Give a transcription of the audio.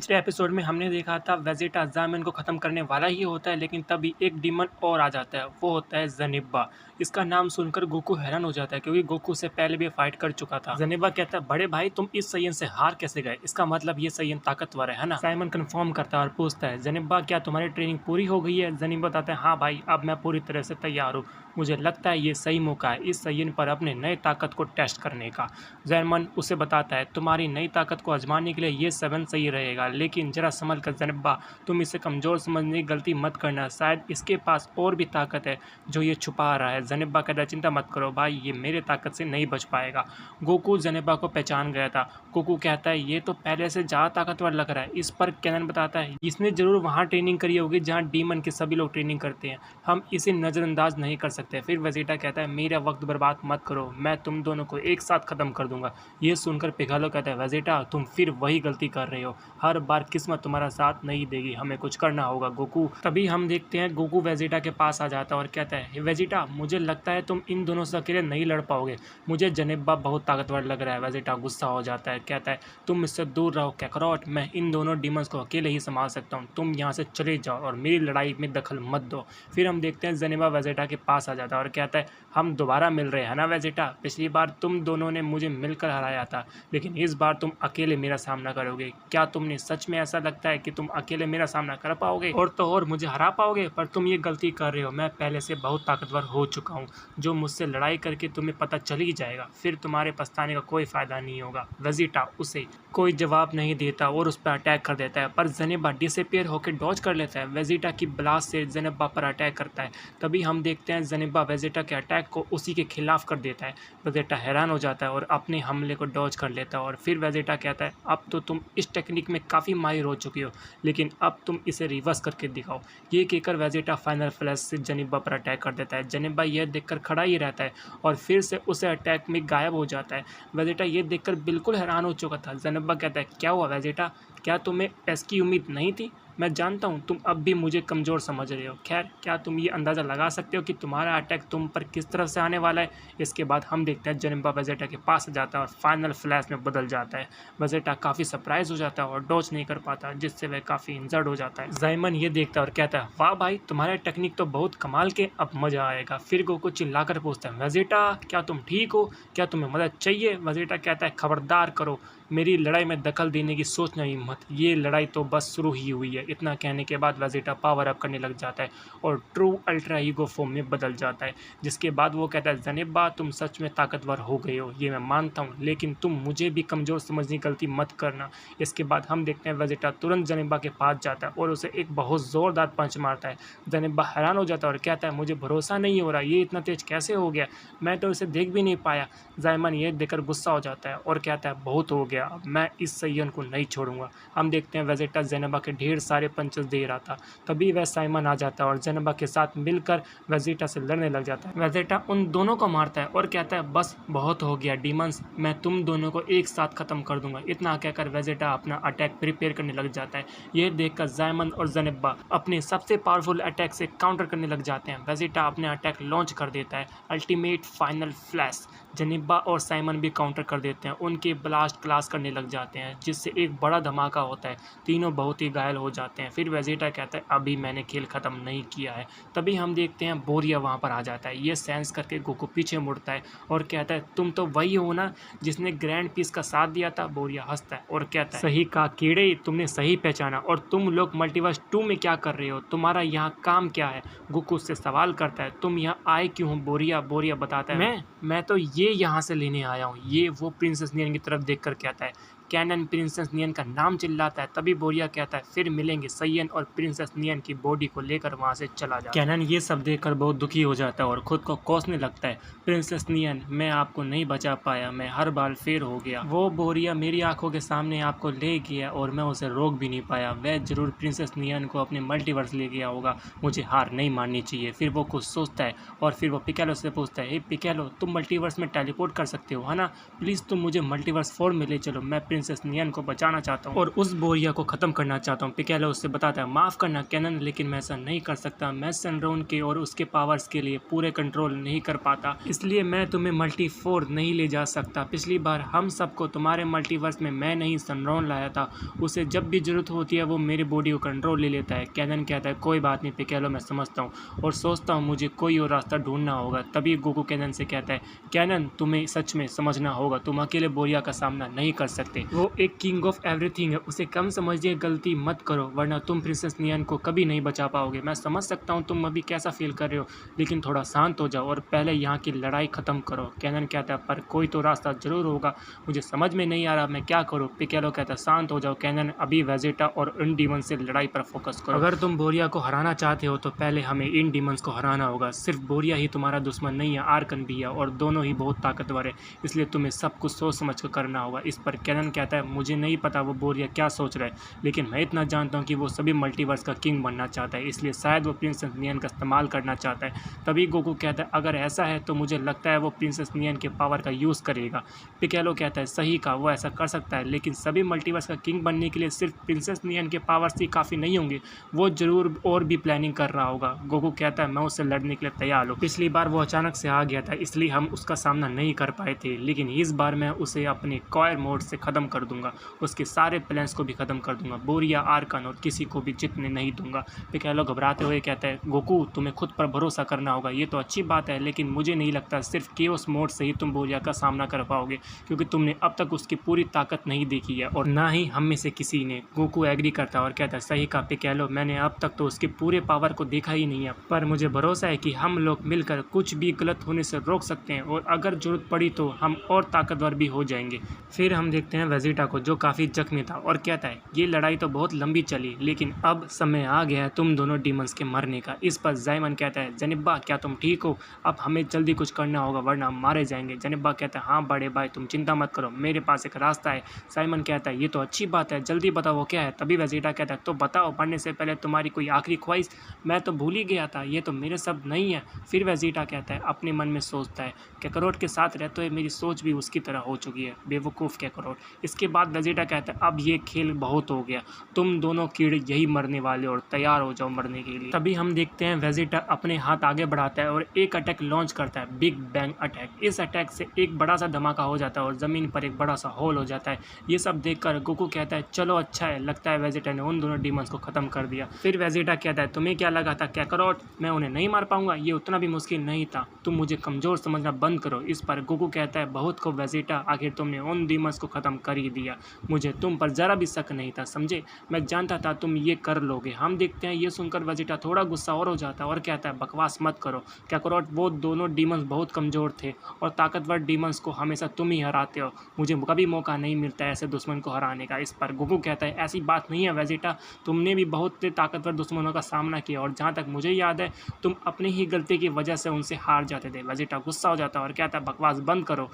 पिछले एपिसोड में हमने देखा था वेजिटा ज़ाइमन को ख़त्म करने वाला ही होता है, लेकिन तभी एक डीमन और आ जाता है। वो होता है ज़ेनिबा। इसका नाम सुनकर गोकू हैरान हो जाता है क्योंकि गोकू से पहले भी फाइट कर चुका था। ज़ेनिबा कहता है, बड़े भाई तुम इस सैयन से हार कैसे गए? इसका मतलब ये सैयन ताकतवर है ना? साइमन कंफर्म करता है और पूछता है, ज़ेनिबा क्या तुम्हारी ट्रेनिंग पूरी हो गई है? ज़ेनिबा बताता है, हाँ भाई, अब मैं पूरी तरह से तैयार हूँ। मुझे लगता है ये सही मौका है इस सैयन पर अपने नए ताकत को टेस्ट करने का। ज़ाइमन उसे बताता है, तुम्हारी नई ताकत को आजमाने के लिए ये 7 सही रहेगा, लेकिन जरा संभल कर ज़ेनिबा, तुम इसे कमज़ोर समझने की गलती मत करना। शायद इसके पास और भी ताकत है जो ये छुपा रहा है। ज़ेनिबा कहता है, चिंता मत करो भाई, ये मेरे ताकत से नहीं बच पाएगा। गोकू ज़ेनिबा को पहचान गया था। गोकू कहता है, ये तो पहले से ज़्यादा ताकतवर लग रहा है। इस पर कैनन बताता है, इसने ज़रूर वहाँ ट्रेनिंग करी होगी जहाँ डीमन के सभी लोग ट्रेनिंग करते हैं। हम इसे नज़रअंदाज नहीं कर सकते। फिर वेजिटा कहता है, मेरा वक्त बर्बाद मत करो, मैं तुम दोनों को एक साथ ख़त्म कर दूंगा। ये सुनकर पिकालो कहता है, वेजिटा तुम फिर वही गलती कर रहे हो, हर बार किस्मत तुम्हारा साथ नहीं देगी, हमें कुछ करना होगा गोकू। तभी हम देखते हैं गोकू वेजिटा के पास आ जाता है और कहता है, वेजिटा मुझे लगता है तुम इन दोनों से अकेले नहीं लड़ पाओगे, मुझे ज़ेनिबा बहुत ताकतवर लग रहा है। वेजिटा गुस्सा हो जाता है, कहता है, तुम मुझसे दूर रहो कैकरॉट, मैं इन दोनों डीमंस को अकेले ही संभाल सकता हूँ, तुम यहाँ से चले जाओ और मेरी लड़ाई में दखल मत दो। फिर हम देखते हैं ज़ेनिबा वेजिटा के पास आ जाता है और कहता है, हम दोबारा मिल रहे हैं ना वेजिटा, पिछली बार तुम दोनों ने मुझे मिलकर हराया था, लेकिन इस बार तुम अकेले मेरा सामना करोगे। क्या तुमने सच में ऐसा लगता है कि तुम अकेले मेरा सामना कर पाओगे और तो और मुझे हरा पाओगे? पर तुम ये गलती कर रहे हो, मैं पहले से बहुत ताकतवर हो चुका हूँ, जो मुझसे लड़ाई करके तुम्हें पता चल ही जाएगा, फिर तुम्हारे पछताने का कोई फायदा नहीं होगा। वेजिटा उसे कोई जवाब नहीं देता और उस पर अटैक कर देता है, पर ज़ेनिबा डिसअपीयर होकर डॉज कर लेता है। वेजिटा की ब्लास्ट से ज़ेनिबा पर अटैक करता है। तभी हम देखते हैं ज़ेनिबा वेजिटा के अटैक को उसी के खिलाफ कर देता है। वेजिटा हैरान हो जाता है और अपने हमले को डॉज कर लेता है और फिर वेजिटा कहता है, अब तो तुम इस टेक्निक में काफ़ी माहिर हो चुकी हो, लेकिन अब तुम इसे रिवर्स करके दिखाओ। ये कहकर वेजिटा फाइनल फ्लैश से ज़ेनिबा पर अटैक कर देता है। ज़ेनिबा यह देखकर खड़ा ही रहता है और फिर से उसे अटैक में गायब हो जाता है। वेजिटा ये देखकर बिल्कुल हैरान हो चुका था। ज़ेनिबा कहता है, क्या हुआ वेजिटा, क्या तुम्हें इसकी उम्मीद नहीं थी? मैं जानता हूँ तुम अब भी मुझे कमज़ोर समझ रहे हो। खैर, क्या तुम ये अंदाज़ा लगा सकते हो कि तुम्हारा अटैक तुम पर किस तरफ से आने वाला है? इसके बाद हम देखते हैं ज़ेनिबा वेजिटा के पास जाता है और फाइनल फ्लैश में बदल जाता है। वेजिटा काफ़ी सरप्राइज हो जाता है और डॉज नहीं कर पाता, जिससे वह काफ़ी इंजर्ड हो जाता है। ज़ाइमन ये देखता है और कहता है, वाह भाई, तुम्हारे टेक्निक तो बहुत कमाल के, अब मज़ा आएगा। फिर गोकू चिल्लाकर पूछता है, वेजिटा क्या तुम ठीक हो? क्या तुम्हें मदद चाहिए? वेजिटा कहता है, खबरदार करो, मेरी लड़ाई में दखल देने की सोचना ही मत, ये लड़ाई तो बस शुरू ही हुई है। इतना कहने के बाद वेजिटा पावर अप करने लग जाता है और ट्रू अल्ट्रा ईगो फॉर्म में बदल जाता है, जिसके बाद वो कहता है, ज़ेनिबा तुम सच में ताकतवर हो गए हो, ये मैं मानता हूँ, लेकिन तुम मुझे भी कमज़ोर समझने की गलती मत करना। इसके बाद हम देखते हैं वेजिटा तुरंत ज़ेनिबा के पास जाता है और उसे एक बहुत ज़ोरदार पंच मारता है। ज़ेनिबा हैरान हो जाता है और कहता है, मुझे भरोसा नहीं हो रहा, ये इतना तेज कैसे हो गया, मैं तो इसे देख भी नहीं पाया। ज़ाइमन ये देखकर गुस्सा हो जाता है और कहता है, बहुत हो गया, अब मैं इस सैयन को नहीं छोड़ूंगा। हम देखते हैं वेजिटा ज़ेनिबा के ढेर सारे पंचेस दे रहा था। तभी वह साइमन आ जाता है और ज़ेनिबा के साथ मिलकर वेजिटा से लड़ने लग जाता है। वेजिटा उन दोनों को मारता है और कहता है, बस बहुत हो गया डीमंस, मैं तुम दोनों को एक साथ खत्म कर दूंगा। इतना कहकर वेजिटा अपना अटैक प्रिपेयर करने लग जाता है। यह देखकर ज़ाइमन और ज़ेनिबा अपने सबसे पावरफुल अटैक से काउंटर करने लग जाते हैं। वेजिटा अपने अटैक लॉन्च कर देता है, अल्टीमेट फाइनल फ्लैश। ज़ेनिबा और साइमन भी काउंटर कर देते हैं, उनके ब्लास्ट क्लास करने लग जाते हैं, जिससे एक बड़ा धमाका होता है। तीनों बहुत ही घायल हो जाते हैं। फिर वेजिटा कहता है, अभी मैंने खेल ख़त्म नहीं किया है। तभी हम देखते हैं बोरिया वहाँ पर आ जाता है। ये सेंस करके गोकू पीछे मुड़ता है और कहता है, तुम तो वही हो ना जिसने ग्रैंड पीस का साथ दिया था? बोरिया हंसता है और कहता है, सही कहा कीड़े, तुमने सही पहचाना। और तुम लोग मल्टीवर्स 2 में क्या कर रहे हो? तुम्हारा यहाँ काम क्या है? गोकू उससे सवाल करता है, तुम यहाँ आए क्यों हो बोरिया? बोरिया बताता है, मैं तो ये यहाँ से लेने आया हूँ। ये वो प्रिंसेस नियन की तरफ देखकर कहता है, कैनन प्रिंसेस नियन का नाम चिल्लाता है। तभी बोरिया कहता है, फिर मिलेंगे। सैयन और प्रिंसेस नियन की बॉडी को लेकर वहां से चला जाता है। कैनन ये सब देखकर बहुत दुखी हो जाता है और खुद को कोसने लगता है, प्रिंसेस नियन, मैं आपको नहीं बचा पाया, मैं हर बार फेर हो गया। वो बोरिया मेरी आंखों के सामने आपको ले गया और मैं उसे रोक भी नहीं पाया। वह जरूर प्रिंसेस नियन को अपने मल्टीवर्स ले गया होगा, मुझे हार नहीं माननी चाहिए। फिर वो कुछ सोचता है और फिर वो पिकेलो से पूछता है, हे पिकेलो, तुम मल्टीवर्स में टेलीपोर्ट कर सकते हो है ना? प्लीज़ तुम मुझे मल्टीवर्स 4 में ले चलो, मैं प्रिंसेस नियन को बचाना चाहता हूँ और उस बोरिया को खत्म करना चाहता हूँ। पिकेलो उससे बताता है माफ करना कैनन, लेकिन मैं ऐसा नहीं कर सकता। मैं सनरोन के और उसके पावर्स के लिए पूरे कंट्रोल नहीं कर पाता, इसलिए मैं तुम्हें मल्टीफोर नहीं ले जा सकता। पिछली बार हम सबको तुम्हारे मल्टीवर्स में मैं नहीं सनरोन लाया था, उसे जब भी जरूरत होती है वो मेरी बॉडी को कंट्रोल ले लेता है। कैनन कहता है कोई बात नहीं पिकेलो, मैं समझता हूँ और सोचता हूँ मुझे कोई और रास्ता ढूंढना होगा। तभी गोकू कैनन से कहता है कैनन तुम्हें सच में समझना होगा, तुम अकेले बोरिया का सामना नहीं कर सकते। वो एक किंग ऑफ एवरीथिंग है, उसे कम समझिए, गलती मत करो वरना तुम प्रिंसेस नियन को कभी नहीं बचा पाओगे। मैं समझ सकता हूँ तुम अभी कैसा फील कर रहे हो, लेकिन थोड़ा शांत हो जाओ और पहले यहाँ की लड़ाई खत्म करो। कैनन कहता है पर कोई तो रास्ता जरूर होगा, मुझे समझ में नहीं आ रहा मैं क्या करूँ। पिकेलो कहता है शांत हो जाओ कैनन, अभी वेजेटा और इन डीमंस से लड़ाई पर फोकस करो। अगर तुम बोरिया को हराना चाहते हो तो पहले हमें इन डीमंस को हराना होगा। सिर्फ बोरिया ही तुम्हारा दुश्मन नहीं है, आर्कन भी है और दोनों ही बहुत ताकतवर है, इसलिए तुम्हें सब कुछ सोच समझ कर करना होगा। इस पर कैनन कहता है मुझे नहीं पता वो बोरिया क्या सोच रहा है, लेकिन मैं इतना जानता हूँ कि वो सभी मल्टीवर्स का किंग बनना चाहता है, इसलिए शायद वो प्रिंसेस नियन का इस्तेमाल करना चाहता है। तभी गोकू कहता है अगर ऐसा है तो मुझे लगता है वो प्रिंसेस नियन के पावर का यूज़ करेगा। पिकेलो कहता है सही कहा, वो ऐसा कर सकता है, लेकिन सभी मल्टीवर्स का किंग बनने के लिए सिर्फ प्रिंसेस नियन के पावर्स ही काफ़ी नहीं होंगे, वो जरूर और भी प्लानिंग कर रहा होगा। गोकू कहता है मैं उससे लड़ने के लिए तैयार हूँ। पिछली बार वो अचानक से आ गया था इसलिए हम उसका सामना नहीं कर पाए थे, लेकिन इस बार मैं उसे अपने कॉयर मोड से ख़त्म कर दूंगा, उसके सारे प्लान्स को भी ख़त्म कर दूंगा, बोरिया आर्कन और किसी को भी जीतने नहीं दूंगा। पिकेलो घबराते हुए कहता है गोकू तुम्हें खुद पर भरोसा करना होगा, ये तो अच्छी बात है लेकिन मुझे नहीं लगता सिर्फ केओस मोड से ही तुम बोरिया का सामना कर पाओगे, क्योंकि तुमने अब तक उसकी पूरी ताकत नहीं देखी है और ना ही हम में से किसी ने। गोकू एग्री करता है और कहता है सही कहा पिकेलो, मैंने अब तक तो उसके पूरे पावर को देखा ही नहीं है, पर मुझे भरोसा है कि हम लोग मिलकर कुछ भी गलत होने से रोक सकते हैं और अगर जरूरत पड़ी तो हम और ताकतवर भी हो जाएंगे। फिर हम देखते हैं वेजिटा को जो काफ़ी जख्मी था और कहता है ये लड़ाई तो बहुत लंबी चली, लेकिन अब समय आ गया है तुम दोनों डीमंस के मरने का। इस पर जाइमन कहता है जनिब्बा क्या तुम ठीक हो, अब हमें जल्दी कुछ करना होगा वरना हम मारे जाएंगे। जनिब्बा कहता है हाँ बड़े भाई तुम चिंता मत करो, मेरे पास एक रास्ता है। साइमन कहता है ये तो अच्छी बात है, जल्दी बताओ वो क्या है। तभी वेजिटा कहता है तो बताओ, पढ़ने से पहले तुम्हारी कोई आखिरी ख्वाहिश, मैं तो भूल ही गया था, ये तो मेरे शब्द नहीं है। फिर वेजिटा कहता है अपने मन में सोचता है कैकरोट के साथ रहते हुए मेरी सोच भी उसकी तरह हो चुकी है, बेवकूफ़ कैकरोट। इसके बाद वेजिटा कहता है अब ये खेल बहुत हो गया, तुम दोनों कीड़े यही मरने वाले और तैयार हो जाओ मरने के लिए। तभी हम देखते हैं वेजिटा अपने हाथ आगे बढ़ाता है और एक अटैक लॉन्च करता है, बिग बैंग अटैक। इस अटैक से एक बड़ा सा धमाका हो जाता है और ज़मीन पर एक बड़ा सा होल हो जाता है। ये सब देखकर गोकू कहता है चलो अच्छा है, लगता है वेजिटा ने उन दोनों डीमंस को ख़त्म कर दिया। फिर वेजिटा कहता है तुम्हें क्या लगा था कैकरोट मैं उन्हें नहीं मार पाऊंगा, ये उतना भी मुश्किल नहीं था, तुम मुझे कमज़ोर समझना बंद करो। इस पर गोकू कहता है बहुत को वेजिटा, आखिर तुमने उन डीमंस को ख़त्म कर ही दिया, मुझे तुम पर ज़रा भी शक नहीं था समझे, मैं जानता था तुम ये कर लोगे। हम देखते हैं ये सुनकर वेजिटा थोड़ा गुस्सा और हो जाता है और कहता है बकवास मत करो कैकरोट, वो दोनों डीमंस बहुत कमज़ोर थे और ताकतवर डीमंस को हमेशा तुम ही हराते हो, मुझे कभी मौका नहीं मिलता ऐसे दुश्मन को हराने का। इस पर गोकू कहता है ऐसी बात नहीं है वेजिटा, तुमने भी बहुत ताकतवर दुश्मनों का सामना किया और जहाँ तक मुझे याद है तुम अपनी ही गलती की वजह से उनसे हार जाते थे। वेजिटा गुस्सा हो जाता है और कहता है बकवास बंद करो,